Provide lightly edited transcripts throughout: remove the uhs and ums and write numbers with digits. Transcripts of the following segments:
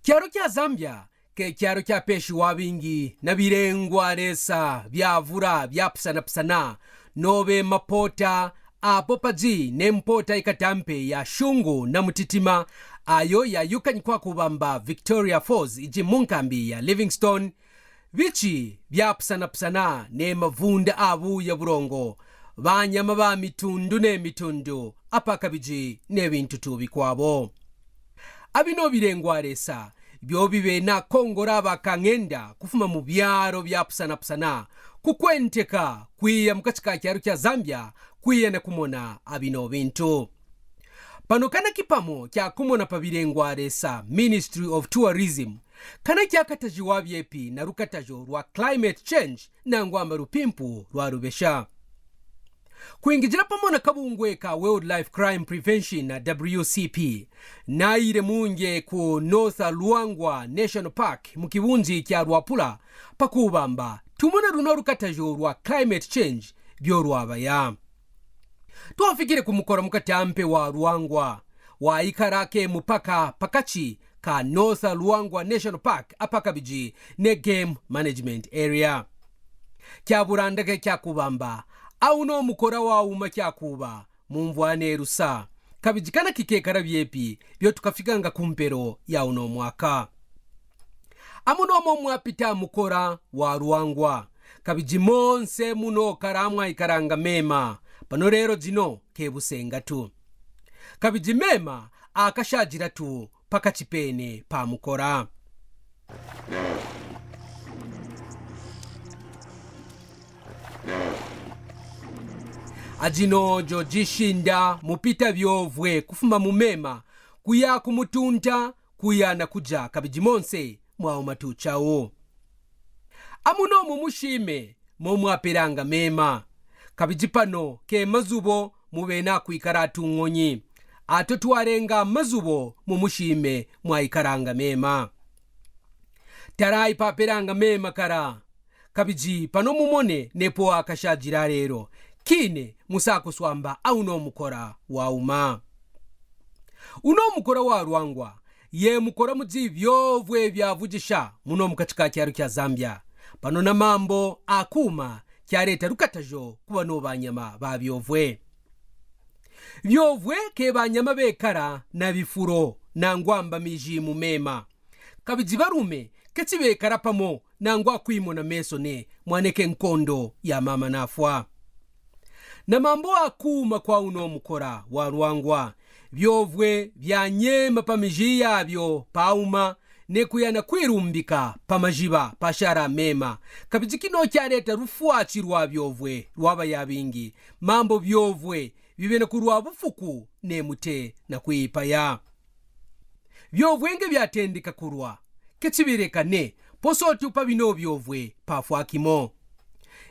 Kyaro kya Zambia ke kyaro kya peshi wabingi na birengwa resa byavura byapusana nobe mapota apopaji nempota ikatampe ya shungu na mutitima ayo ya yukanyikwa kubamba Victoria Falls iji munkambi ya Livingstone vichi byapusana ne mavunda abu ya burongo banyama ba mitundu ne mitundu apakabiji ne bintu tubikwabo. Abino birengwa resa byo bibe na kongora bakangenda kufuma mu byaro byapusana kukwenteka kwiya mukachika kyaro kya Zambia kwiya na kumona abino bintu. Pano kana kipamo kya kumona pa birengwa resa Ministry of Tourism kana kyakatajiwa byepi na rukatajo rwa climate change na ngwamba rupimpu rwa rubesha. Kuingijira pamona kabungwe ka Wildlife Crime Prevention na WCP na ire munge ku North Luangwa National Park mukibunji kya Rwapula pakubamba tumona runo rukatajo rwa climate change byo rwabaya. Tuafikire kumukora mukatampe wa Luangwa wa ikarake mupaka pakachi ka North Luangwa National Park apakabiji ne game management area. Kya burandake kya kubamba auno mukora wa uma kyakuba mumvwane rusa kabijikana kikekara byepi byo tukafikanga kumpero ya uno mwaka. Amuno mwapita mukora wa Luangwa kabijimonse muno karamwa ikaranga mema pano rero jino kebusenga tu kabijimema akashajira tu pakachipene pa mukora. Ajino jo jishinda mupita byovwe kufuma mumema kuya kumutunta kuya na kuja kabijimonse mwao matuchao. Amuno mumushime momwaperanga mema kabijipano ke mazubo mubena kuikaratu ngonyi ato tuwarenga mazubo mumushime mwaikaranga mema tarai paperanga mema kara kabiji pano mumone nepo akashajira rero kine musako swamba auno mukora wa uma. Uno mukora wa Luangwa ye mukora muji byovwe byavujisha muno mukachika kyaro kya Zambia pano na mambo akuma kyareta rukatajo kuba no banyama ba byovwe ke banyama bekara na bifuro na ngwamba miji mumema kabiji barume kechibe karapamo na ngwa kwimona mesone mwaneke nkondo ya mama nafwa. Na mambo akuma kwa uno mukora wa Luangwa byovwe byanyema pamiji yabyo pauma nekuyana kwirumbika pamajiba pashara mema kabijikino kyareta rufuachi rwa byovwe rwaba yabingi mambo byovwe bibene kurwa bufuku nemute na kuipaya byovwenge byatendeka kurwa kechibirekane posoti upabino byovwe pafwakimo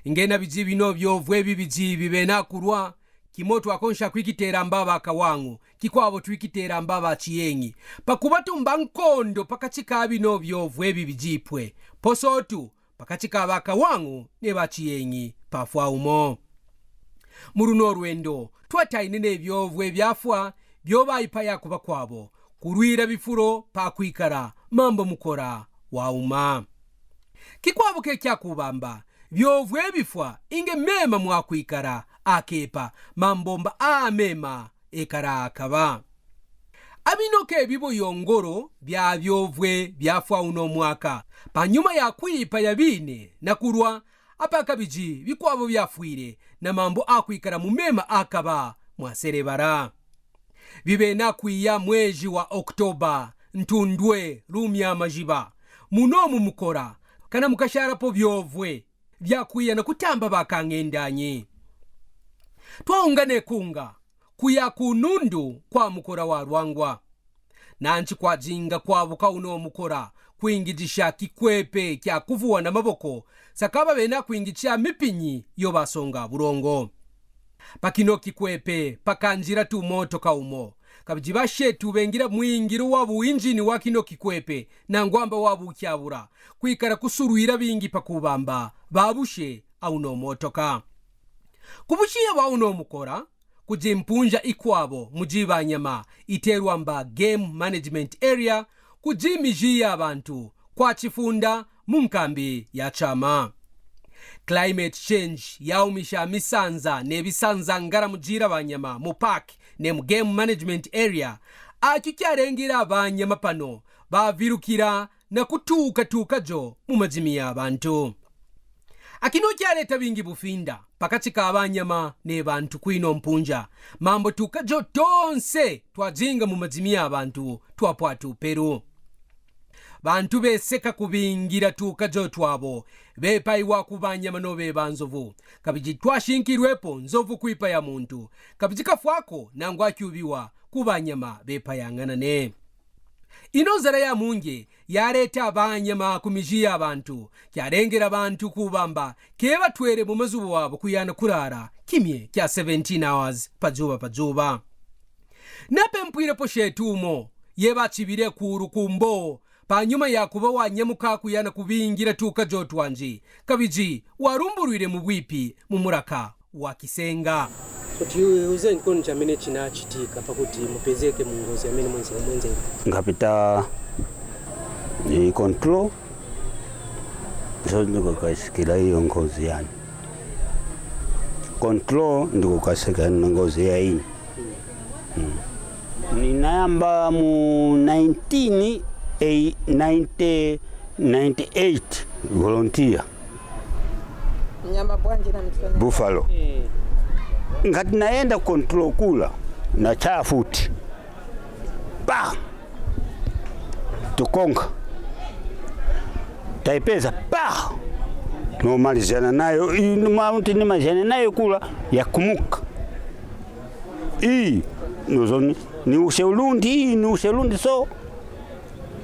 ingena bijibino byovwe bibiji bibena kurwa kimoto akonsha kwikitera mbaba kawangu kikwabo twikitera mbaba chiyengi pakubatumba nkondo pakachika bino byovwe bibijipwe posotu pakachika bakawangu ne bachiyengi pafwa umo. Muruno rwendo twatainene byovwe byafwa byobayipaya kuba kwabo kurwira bifuro pakwikara mambo mukora wa uma. Kikwabo ke kyakubamba byovwe bifwa inge mema mwakwikara akepa mambomba amema ekara akaba. Abinoke bibo yongoro bya byovwe byafwa uno mwaka panyuma ya kwipa yabine na kurwa apakabiji bikwabo byafwire na mambo akwikara mumema akaba mwaserebara. Bibe na kuiya mwezi wa Oktoba ntundwe rumya majiba muno mukora kana mukashara po byovwe byakuya na kutamba bakangendanye. Twaungane kunga kuya kunundu kwa mukora wa Luangwa nanchi kwa jinga kwa buka uno mukora kuingijisha kikwepe kya kuvuwa na maboko sakaba bena kuingicha mipinyi yo basonga burongo pakino kikwepe pakanjira tu moto kaumo kabijibashe tubengira mwingiru wabu injini wakino kikwepe na ngwamba wabu kyabura kuikara kusuruira bingi pakubamba babushe au no motoka kubushia wa uno mukora kujimpunja ikwabo mujibanyama iterwamba game management area kujimijia abantu kwa chifunda munkambi ya chama. Climate change yaumisha misanza nebisanza ngara mujira banyama mu park ne mu game management area akikyarengira abanyama pano bavirukira na kutuka jo mu mazimi y'abantu. Akino kyaleta bingi bufinda pakati ka abanyama ne bantu kwino mpunja mambo tukajo tonse twazinga mu mazimi y'abantu twapwatu Peru. Bantu beseka kubingira tukajo twabo bepaiwa kubanyama no bebanzovu kabiji twashinkirwepo nzovu kuipa ya muntu kabiji kafwako nangwa akyubiwa kubanyama bepayanganane. Inozara ya munge yareta abanyama kumijia abantu kyarengera abantu kubamba keba twere mu mazubu wabo kuyana kurara kimye kya 17 hours pajuba. Nape mpwire poshetumo yeba chibire kuru kumbo panyuma ya kuba wanyamuka kuyana kubingira tukajo twanji kabiji warumburwire mu bwipi mu muraka wa Kisenga. Uze nkoni chamene chinachitika pakuti mupezeke mungozi amene mwenze ngapita ni control so ndiko kasikira hiyo ngozi yani control ndiko kasikira ngozi ya hii ninayamba mu 1998 volunteer nyama bwanje na mtfanya buffalo ngati naenda control kula na chafuti pa tukonga taipeza pa no malizana nayo mauti ni mazana nayo kula ya kumuka nozoni ni usheulundi so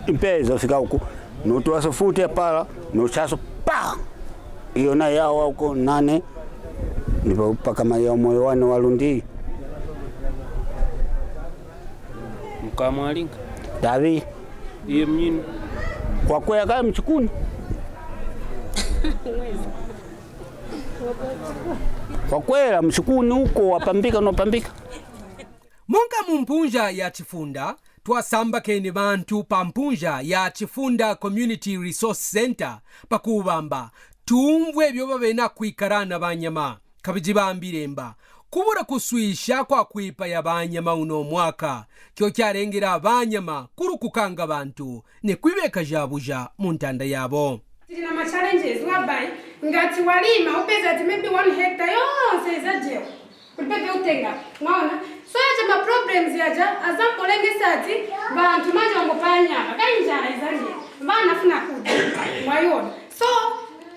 impeza fika huko no tuasofuti pala no chaso pa iyo na yao huko nane ndipo paka mayo moyo wane walundi mkamwalinga Davi iyo mnyini kwa kwea kama mchukuni kwa kwela mchukuni huko wapambika no pambika monga mumpunja ya chifunda twasamba kene bantu pampunja ya chifunda Community Resource Center pakubamba tumvwe byo babena kwikarana banyama kabiji bambiremba kubura kuswisha kwa kwipa ya banyama uno mwaka kyo kyarengera abanyama kurukukanga abantu ne kwibeka jabuja mu ntanda yabo. Tina ma challenges wabai ngati walima upeza ati maybe 1 hectare yonse izaje ulipeke utenga mwaona so yaje ma problems yaja azampo lenge sati bantu manje wangopanya kainjara izanje bana funa kuda mwayona so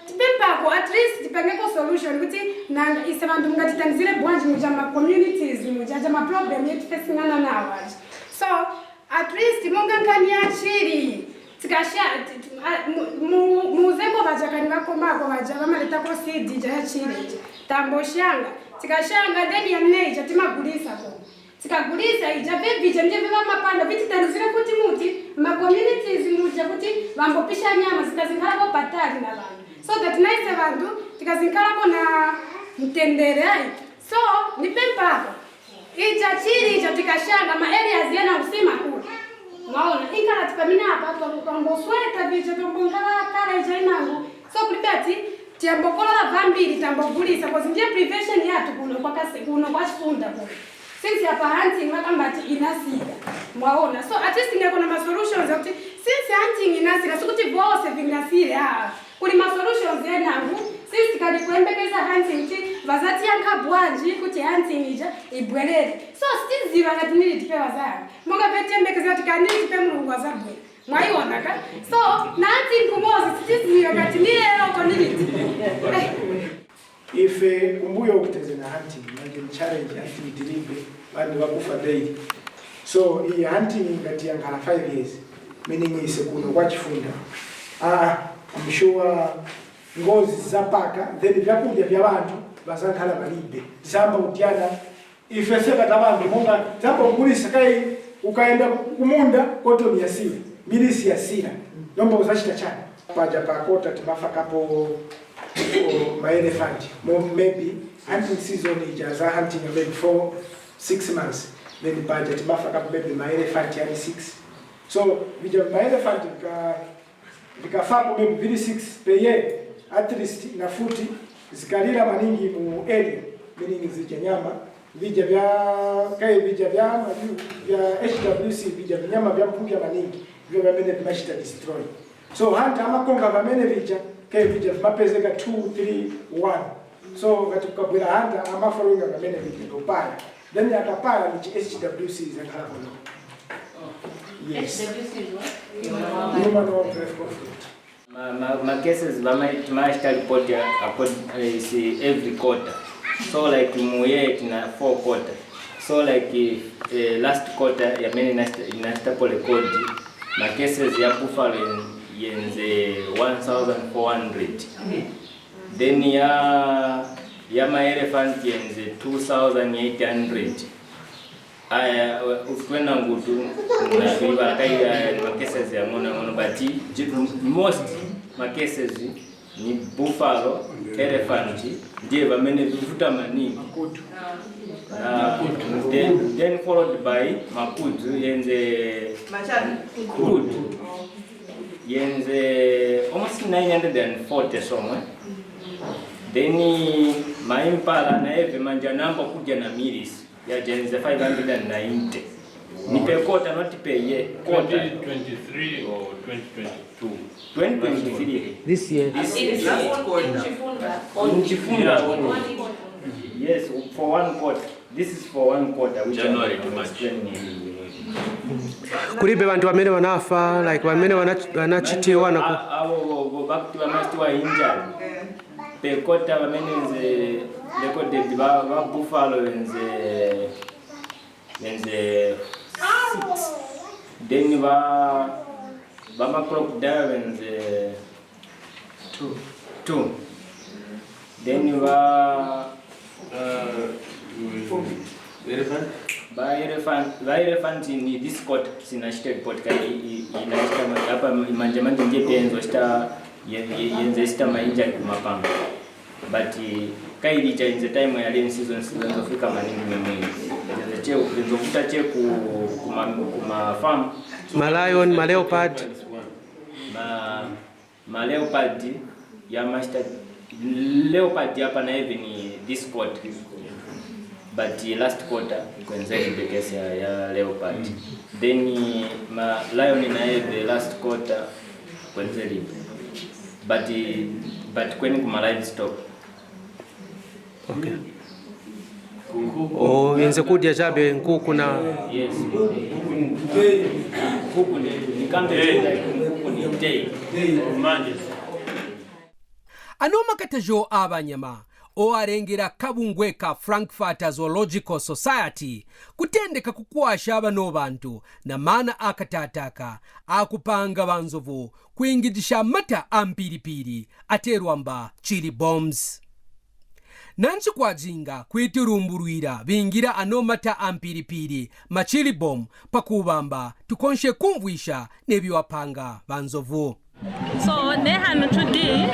tipempako at least tipengeko solution kuti nanga isebantu ngatitanzire bwanji mujama communities mujaja ma problem yetu facingana nawo so at least monga nkani achiri tikasha muzeko bajakani bakombako bajaba maleta ko seed ja achiri tambo shanga tikashanga then ya mneja timagulisa ko tikagulisa ija bebi je mje baba mapanda vititanzire kuti muti ma communities muja kuti bambopisha nyama zikazingala ko patali na bantu so that nice bantu tikazinkala ko na mtendere so nipempako ija chiri ija tikashanga ma areas yana usima ku maona ikala tipamina hapa kwa sweta bicho tombongala kala ija inangu so kulipati tiambokola vambiri tambogulisa kwa zinje prevention yatu kuno kwa kase kuno kwa chifunda kuno since hapa hunting makambati inasida mwaona so at least ngeko na ma solutions kuti since hunting inasida sukuti bose vinasire kuli ma solutions yenangu since kali kuembekeza hunting ti vazati yankabwanji kuti hunting ija ibwelele so still ziva ngati nili tipewa zanga monga vetembekeza tikanili tipe mulungu azabwe mwaiona ka so na hunting kumozi still ziva ngati nilelo ko nili ife umbuyo ukuteze na hunting manje challenge activity libe bantu bakufa daily so hii hunting ngati yankala 5 years meaning ise kuno kwa chifunda I'm sure ngozi zapaka then vyakudya vya bantu bazankala balibe zamba utiana ife seka tabantu monga zamba ugulisa kai ukaenda kumunda koto ni asira milisi asira nomba uzashita chana paja pakota timafaka po my elephant maybe hunting season ijaza hunting maybe for 6 months then budget mafaka maybe my elephant yani 6 So vija elephant vikafapo maybe 36 per year at least na futi zikalira maningi mu area meaning zija nyama vija vya HWC vija nyama vya mpunga maningi vyo vamene vimashita destroy. So hanta amakonga vamene vija vija mapezeka 2 3 1. So katukabwira hanta amafollowing vamene vija kupaya then akapaya ni HWC zakhala kono. Yes. Human wildlife conflict. My cases must report every quarter. So like muye na 4 quarter. So like last quarter ya meni nasta pole code. My cases ya buffalo yenze 1,400. Then ya my elephant yenze 2,800. Ukwenda ngutu na biba kai cases ya ngono but most cases ni buffalo, elephant, ndiye vamene vivuta maningi. Then followed by makudu yenze kudu yenze almost 940 somewhere. Then maimpala na eve manja namba kuja na milis ya jenze 590. Ni per quarter, not per year. Quarter 2023 or 2022? 2023. This year. Last quarter. Yes, for 1 quarter. This is for 1 quarter. Which January to March. Kulibe bantu wamene wanafa like wamene wanachitiwa na abo bakti wamashtiwa injury. Per quarter wamene nze recorded ba buffalo nze 6. Then ba crocodile nze 2. Then elephant in this court sinashite report kai inashita hapa manjamani nje penzo sta yenze sta mainja kumapanga but kai licha in the time ya rain season zofika maningi memwe yenze che uzokuta che kuma farm malayon maleopard ma leopard ya master leopard hapa na hivi ni this court. But last quarter kwenye the case ya leopard. Then ma lion na the last quarter kwenye but kwenye kuma livestock. Okay. Oh, inze kudia jabe nkuku na yes. Kuku ni kambe kuku ni day. Anoma katajo abanyama oarengera kabungwe ka Frankfurter Zoological Society kutendeka kukwasha abano bantu na mana akatataka akupanga banzovu kuingidisha mata ampiripiri aterwamba chili bombs. Nanchi kwa jinga kwiturumburuira bingira anomata ampiripiri machili bomb pakubamba tukonshe kumvuisha nebiwapanga banzovu. So nehanu tudi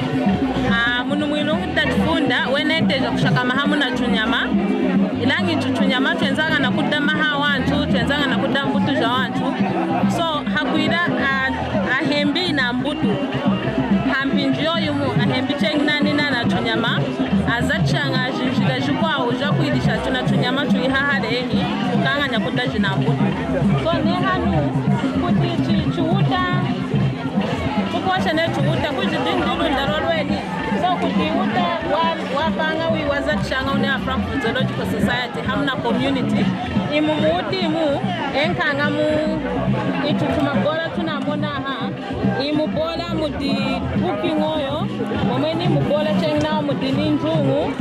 munu mwilungu tatfunda weneteja kushaka mahamu na chunyama ilangi chunyama twenzanga na kudama wantu twenzanga na kudama mbutu za wantu so hakuira ahembi na mbutu hampinjio yumu ahembi chengina nina na chunyama azachanga jinjira jukwa uja kuidisha tuna chunyama tuihahalehi kanga nyakudaji na mbutu so nehanu kuti chuuta kukwasha netu uta kujidindilu ndarolweni so kutiuta wapanga wiwaza kishanga une a Frankfurter Zoological Society hamna community imumuti imu enkanga mu itutumabora tunamona imubola mudi cooking oyo momeni mubola chengina mudi ninjungu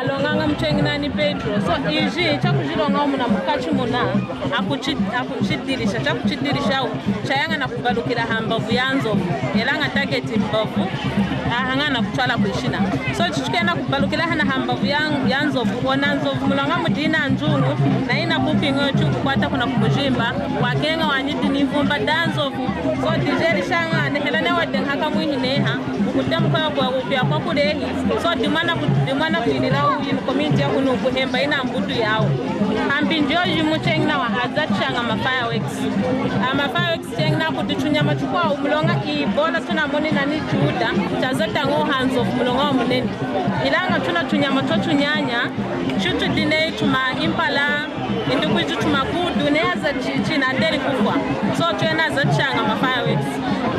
alonganga mchengina ni petro so iji chakujironga muna mukachi muna akuchidirisha chakuchidirisha chayanga na kubalukira hambavu yanzo elanga target mbavu ahanga na kuchala kuishina so chichukena kubalukira hana hambavu yanzo onanzo mulanga mudina njungu na ina cooking oyo chukwata kuna kumujimba wakenga wanyiti nivumba danzo so dijeri shanga kuhembela ne wadden haka muhineha ukutem kwa upya kwa kudehi so dimana kuinira uyu community yakunu kuhemba ina mbudu yao ambi njoji muchengna wa azatshanga ma fireworks chengna kutuchunya machukwa umulonga ibola tuna moni nani chuda tazata ngo hands of mulonga munene ilanga tuna tunyama totunyanya chutu dine tuma impala indikuju tuma kudu neza china ndeli kufwa so twena zatshanga ma fireworks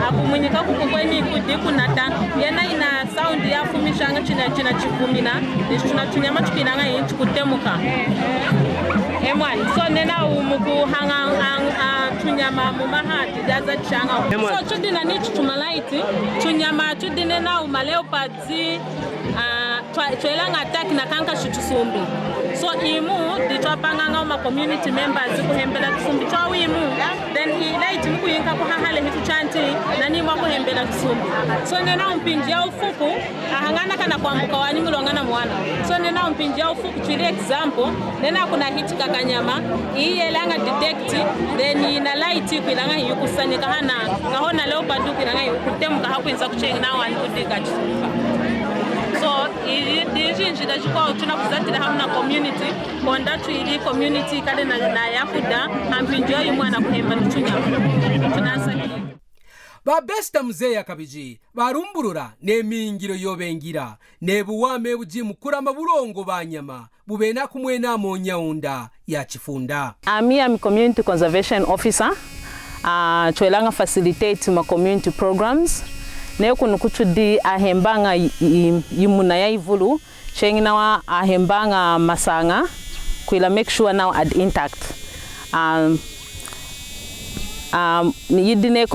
akumunyika kukukweni kudi kunata yena ina sound ya fumishanga china chifumina tuna tunyama tukilanga yintu kutemuka emwani so nena umuku hanga tunyama mumahati daza changa so chudina ni chutumalaiti tunyama chudine na umaleopards twelanga attack na kanka shutusumbi so imu ditwapanga uma community members kuhembela kusumbi twa imu then ilaiti mukuyinka kuhahale hitu chanti nani mwa kuhembela kusumbi so nena umpinji ya ufuku ahangana kana kwambuka wani mulongana mwana so nena umpinji ya ufuku chili example nena kuna hiti kakanyama iyelanga detect then ina light kwilanga yukusanika hana kahona leopard kwilanga yukutemuka hakwenza kuchengna wani kudika chifumba so iji njida chikwa tuna kuzatira hamna community konda tuili community kale na yakuda hampinjo yimwana kuhemba tunya tunasaki babesta muzeya kabiji barumburura nemingiro yobengira nebuwame buji mukurama bulongo banyama bubena kumwena mu nyaunda ya chifunda. I'm community conservation officer. Twelanga facilitate ma community programs. Ne kunu kuchudi ahembanga yimuna ya ivulu chengina wa ahembanga masanga kuila make sure now at intact. Yidine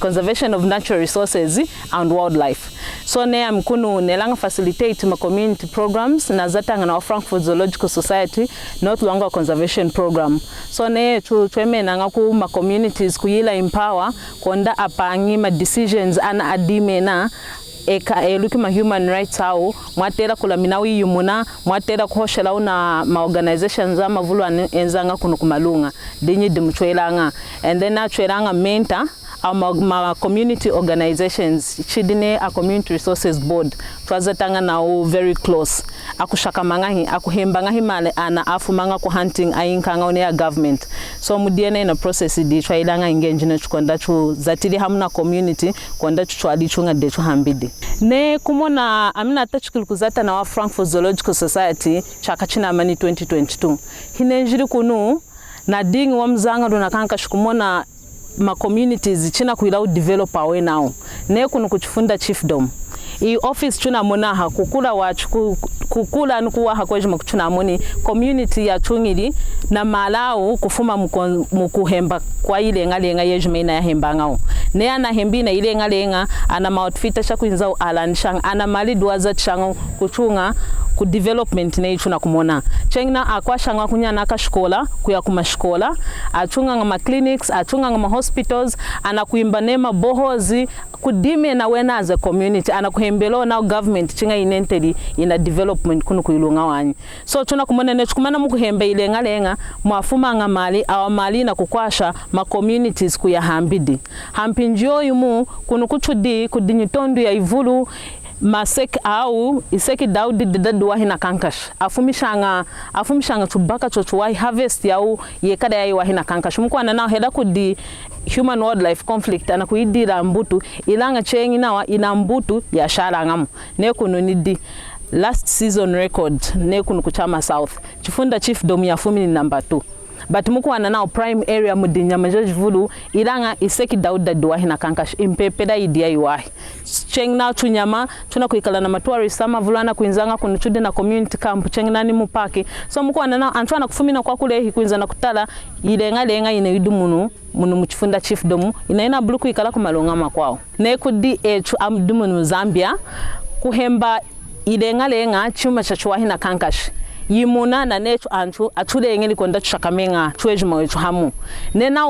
conservation of natural resources and wildlife. So ne amkunu nelanga facilitate ma community programs na zatanga na Frankfurt Zoological Society North Luangwa conservation program. So ne twemena ngaku ma communities kuyila empower konda apangi ma decisions ana adimena lukima human rights au mwatera kulaminawi yumuna mwatera kuhoshela una ma organizations ama vulu enzanga kunu kumalunga dinyi dimchwelanga and then achwelanga mentor ma community organizations chidine a community resources board twazatanga na very close akushakamanga akuhembanga himale ana afumanga ku hunting ayinkanga one ya government so mudiene na process di twailanga ingenjine chukonda chu zatili hamna community konda chwali chunga de chu hambidi ne kumona amina tachikil kuzata na wa Frankfurt Zoological Society chakachina mani 2022 hinenjiri kunu na ding wa mzanga dona kanka shukumona ma communities china kuilau developer we now ne kunu kuchifunda chiefdom I office chuna mona hakukula wachu kukula nukuwa hakweje makuchuna moni community ya chungiri na malao kufuma mukuhemba kwa ile ngalenga yejumena ya hembangao ne ana hembina ile ngalenga ana maoutfita chakuinzao alanshang ana mali duaza chango kuchunga ku development ne chuna kumona chengna akwashanga kunyana kashkola kuya kumashkola achunga ngama clinics achunga ngama hospitals ana kuimba nema bohozi kudime na wena as a community ana kuhembelo na government chinga inentedi ina development kunu kuilunga wanyi so tuna kumona ne chukumana mukuhembe ile ngalenga mwafuma ngamali awamali na kukwasha ma communities kuya hambidi hampinjo yumu kunu kuchudi kudinyitondu ya ivulu masek au iseki daudi didadwa hina kankash afumishanga tubaka chochuwai harvest yau yekada yayi wa hina kankash mukwana nao heda kudi human wildlife conflict ana kuidira mbutu ilanga chengi nawa ina mbutu ya shala ngamu ne kunu nidi last season record ne kunu kuchama south chifunda chiefdom ya fumi ni number 2 but mukwana nao prime area mudinya majoji vulu ilanga iseki dauda dwa hina kankash impepeda idia iwahi cheng na tunyama tuna kuikala na matuari sama vulana kuinzanga kunuchude na community camp cheng nani mupaki so mukwana nao antwana kufumina kwa kule hi kuinza na kutala ilenga ina idumunu munu mchifunda chiefdom ina bluku ikala kumalonga makwao ne kudi amdumunu Zambia kuhemba ilenga chuma cha chwa hina kankash yimuna na necho anchu achude ngeli konda chakamenga chwejuma wetu hamu nena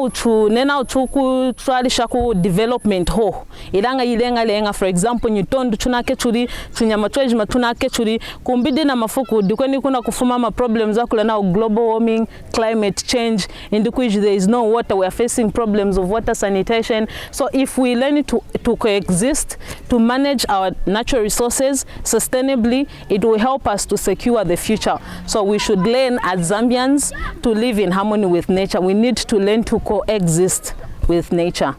uchu ku twalisha ku development ho ilanga ilenga lenga for example nyutondu tunake churi tunyama chwejuma tunake churi kumbide na mafuku dikweni kuna kufuma ma problems akula na global warming, climate change, in the which there is no water, we are facing problems of water sanitation. So if we learn to coexist, to manage our natural resources sustainably, it will help us to secure the future. So we should learn as Zambians to live in harmony with nature. We need to learn to coexist with nature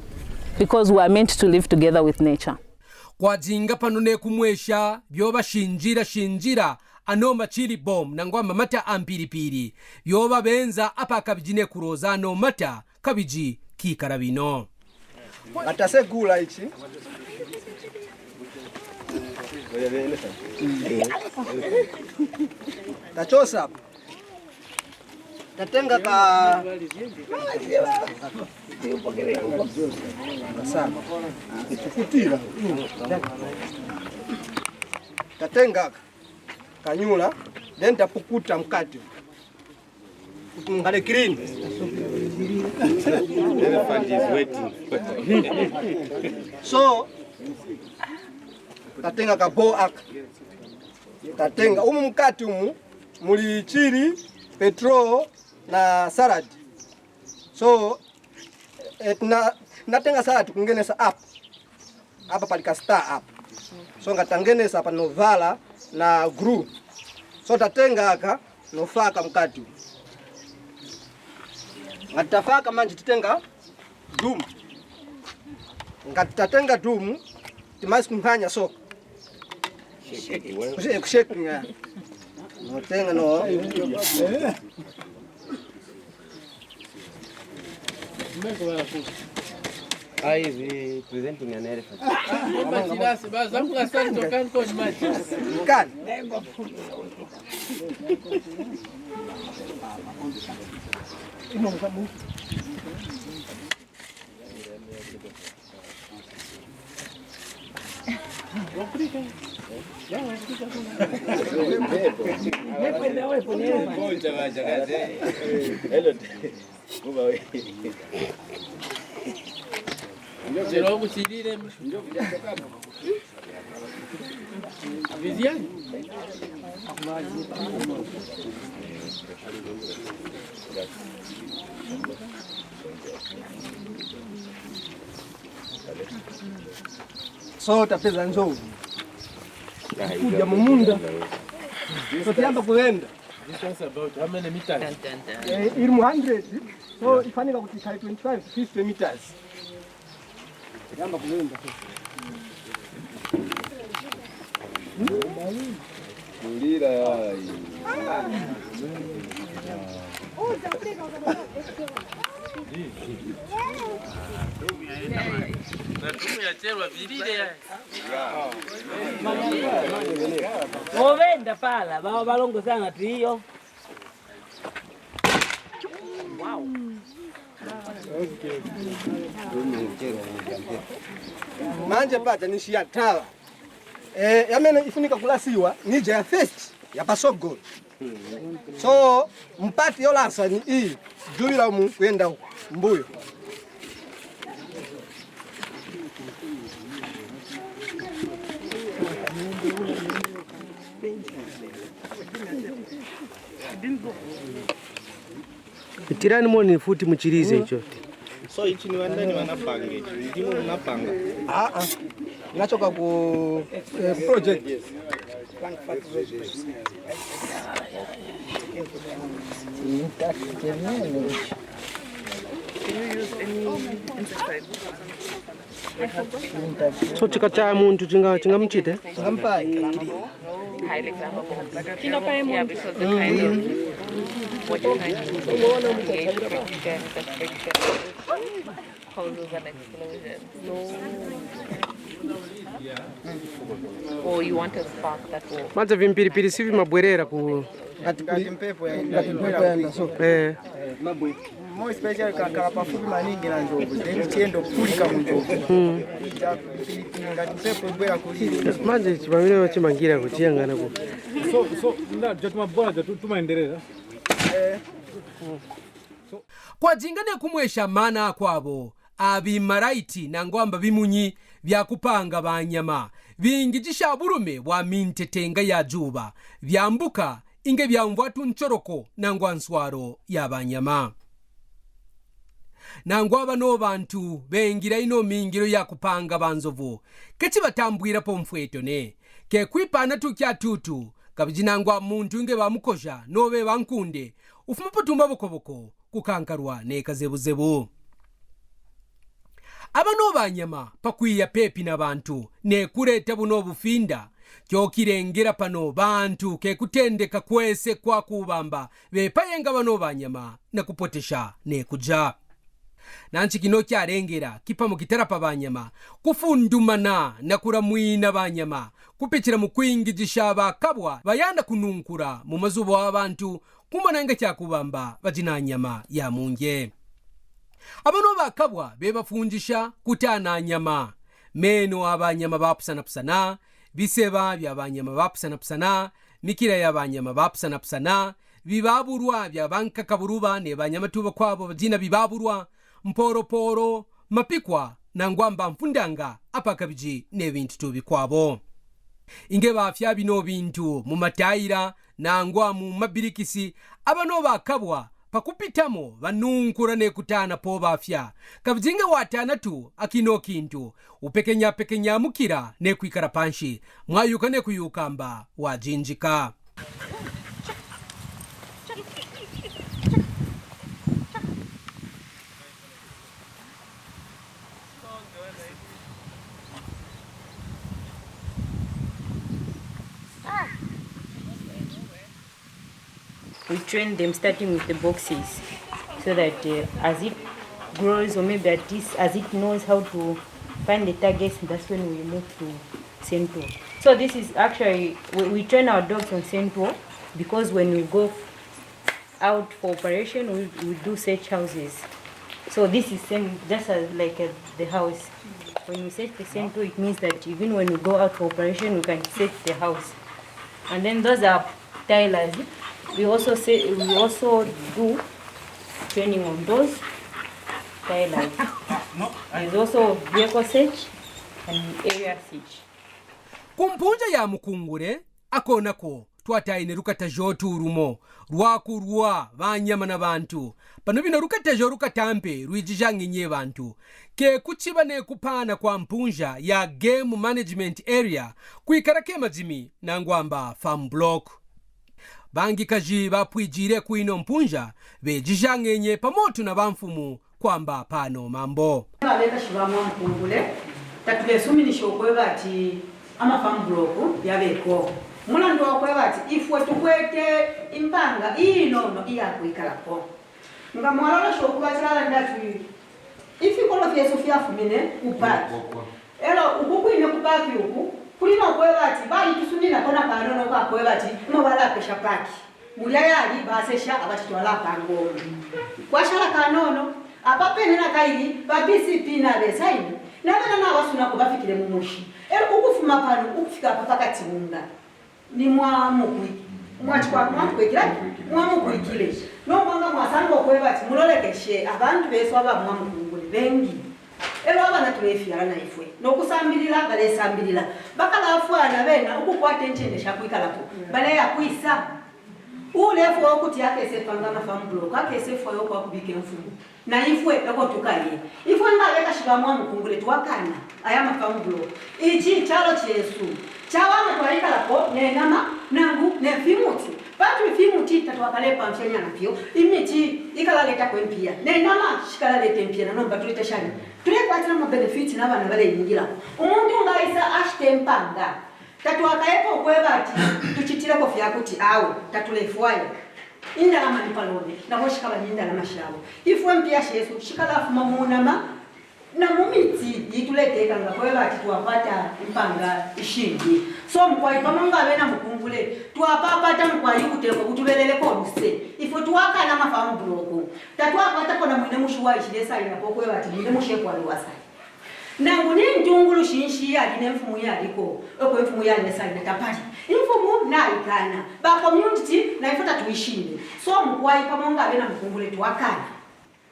because we are meant to live together with nature. Kwa jinga panone kumwesha byoba shinjira anoma chili bom nangwamba mata ampiripiri yoba benza apa kabijine kuroza no mata kabiji kikarabino atasegula ichi tachosa tatenga ka tatenga kanyula then tapukuta mkati ngale clean so tatenga kabo aka tatenga mkati muli chili petrol na salad so natenga salad kungenesa apa palika star up so ngatangenesa apa novala na gru so tatenga aka nofaka mkati ngatafaka manje titenga dumu ngatatenga dumu timasi kumhanya soko kushake nga notenga no Hivi presenting an elephant. Kan. So tapeza nzovu kuja mumunda so tiamba kuenda This one's about how many meters? Ilmu 100 so ifanika kutika 25 to 50 meters tiamba kuenda Mulira Ovenda pala, balongo sana trio. Wow. Manje pata nishia tala. Yamene ifunika kulasiwa nije ya first ya pasogol. So mpati yolasa ni hii juila mu kwenda huko mbuyo. Tirani moni futi muchirize hicho. So ichi ni wandani wanapanga ichi. Ndimo mnapanga. Nachoka ku project. So chikacha muntu chingamuchite? Chingampai. Highly flammable. Yeah, because the kind of what you're trying to do, friction causes an explosion. Or you want a spark that will. Manza vimpiripiri sivi mabwerera ku Ngati mpepo ya so. mabwe. more especially kakala pafupi maningi na njovu then tiendo kulika mu njovu ngati pepo bwera kulira manje chipamene wachimangira kuchiyangana ku so jatuma bora tumaendeleza kwajingane kumwesha mana akwabo abimaraiti nangwamba bimunyi byakupanga banyama bingijisha burume bwa mintetenga ya juba byambuka inge byamvwatu nchoroko nangwa nswaro ya banyama nangwa bano bantu bengira ino mingiro ya kupanga banzovu kechi batambwira pomfweto ne ke kwipana tukya tutu kabijinangwa muntu inge bamukosha nobe bankunde ufuma potumba bokoboko kukankarwa ne kazebuzebu abano banyama pakwiya pepi na bantu ne kureta buno bufinda kyokirengera pano bantu ke kutendeka kwese kwa kubamba bepayenga bano banyama na kupotesha ne kuja nanchi kino kyarengera kipamo kitarapa banyama kufundumana na kuramwina banyama kupekera mu kwingijisha bakabwa bayanda kununkura mu mazubo abantu kumananga cyakubamba bajina nyama ya munge abano bakabwa bebafunjisha kutana nyama meno abanyama bapusana biseba byabanyama bapusana mikira yabanyama bapusana bibaburwa byabanka kaburuba ne banyama tuba kwabo bajina bibaburwa mporo mapikwa nangwamba mfundanga apakabiji ne bintu tubikwabo inge bafya bino bintu mu matayira nangwa mu mabirikisi abano bakabwa pakupitamo banunkura ne kutana po bafya kabijinga watana tu akino kintu upekenya mukira ne kwikara panshi mwayuka ne kuyukamba wajinjika We train them starting with the boxes so that as it grows or maybe as it knows how to find the targets, that's when we move to Central. So this is actually, we train our dogs on Central because when we go out for operation, we do search houses. So this is same, just as like the house. When we search the Central, it means that even when we go out for operation, we can search the house. And then those are tailors. We also do training on those tailors. There's also vehicle search and area search. Kumpunja ya mukungure akonako twataine rukatajo turumo rwakurwa banyama na bantu pano bino rukatajo rukatampe rwijijanga nye bantu ke kuchibane kupana kwa mpunja ya game management area kuikarake mazimi nangwamba farm block bangi kaji bapwijire kuino mpunja bejijanga nye pamoto na bamfumu kwamba pano mambo baleka shibamwa mkungule tatulesuminisha okweba ati ama farm block yabeko mulando okweba ati ifwe tukwete impanga inono iyakwikalapo nga mwalala shokubatirala ndatu ifi kono fyeso fyafumine upaki elo ukukwine kupaki uku kulina okweba ati bali tusumina kona kanono kwa kweba ati mabala pesha paki mulya yali basesha abatitwala kangomo kwashala kanono apapenera kaili babisi pina besaini nabana nabasuna ko bafikire mu mushi ero ukufuma pano ukufika pakati munga ni mwamukwi mwachwa mwakwekira mwamukwikire no mwanga mwasango kwebati mulolekeshe abantu beso aba mwamukungule bengi ero abana tulefiyana na ifwe no kusambirira bale sambirira bakala afwana bena ukukwata enchende shakwikalapo bale yakwisa ulefu okuti yake sepanga na farm block ake sefo yo kwa kubike mfumu na ifwe eko tukaye ifwe ngaleka shibamwa mukungule twakana ayama farm block ichi chalo chesu chawana twaikalapo nenama nangu nefimuti batu fimuti tatwakalepa mshenya napyo imiti ikalaleta kwempia nenama shikalaleta mpia na nomba tulete shani tulekwatira ma benefits nabana bale yingira umuntu ngaisa ashtempanga tatwakaepo kwebati tuchitira ko fyakuti awe tatulefwaye indalama nipalone nabo shikala indalama shawo ifwe mpia shesu shikala afuma munama na mumiti yituleteka ngakweba ati tuwapata mpanga ishindi so mkwai pamonga bena mukungule tuwapapata mkwai kuteko kutubeleleko oluse ifo tuwakana mafamu buloko tatwapata kona mwine mushuwa ishilesa inapokweba ati mwine mushekwa liwasai nangu ni njungulu shinshi yali nemfumu yaliko okwe mfumu yali nesali natapali imfumu naikana ba community na ifota tuishinde so mkwai pamonga bena mukungule tuwakana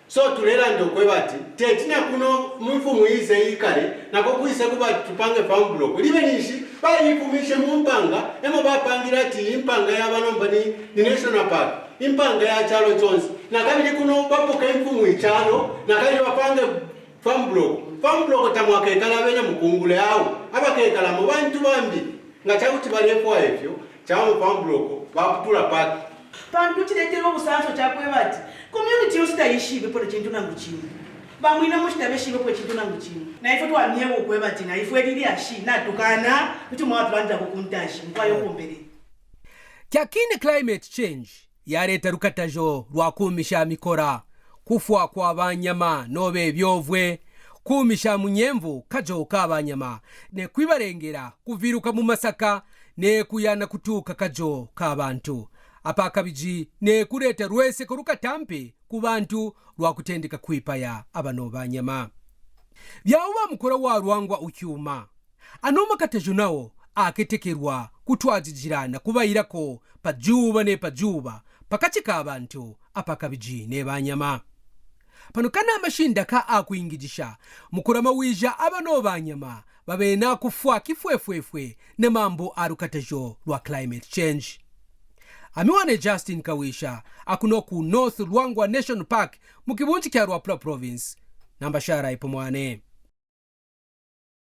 so tulela ndokwe bati tetina kuno mfumu yize ikale nako kuise kuba tupange farm block libe nishi bayifumishe mu mpanga emo bapangira ati impanga y'abanomba ni national park impanga ya chalo chonsi nakabili kuno bapoka mfumu ichalo nakali bapange farm block tamwake kala bene mukungule yawo abakekala mu bantu bambi ngachakuti balepo efyo chawo farm block baputula park pantu tiletera obusanso chakwebati community yositayishibe pole chintu nangu chino bamwina mushitabe pole chintu nangu chino na ifo twamyewo okwebati na ifo elili ashi natukana kuti mwatu banja kukuntashi nkwayo kumbere kyakine climate change yareta rukatajo rwakumisha mikora kufwa kwa banyama nobe ebyovwe kumisha munyemvu kajo kabanyama ne kwibarengera kuviruka mu masaka ne kuyana kutuka kajo kabantu apakabiji ne kureta rwese kurukatampe ku bantu rwakutendeka kwipaya abano banyama byauba mukora wa Luangwa ukyuma anoma katajo nawo aketekerwa kutwajijirana kubayirako pajuba ne pajuba pakachika abantu apakabiji ne banyama pano kana amashinda ka akuyingijisha mukurama wija abano banyama babena kufwa kifwefwefwe ne mambo arukatajo rwa climate change. Amiwane Justine Kawisha akunoku North Luangwa National Park mukibunji kya Rwapula Province namba shara ipomwane.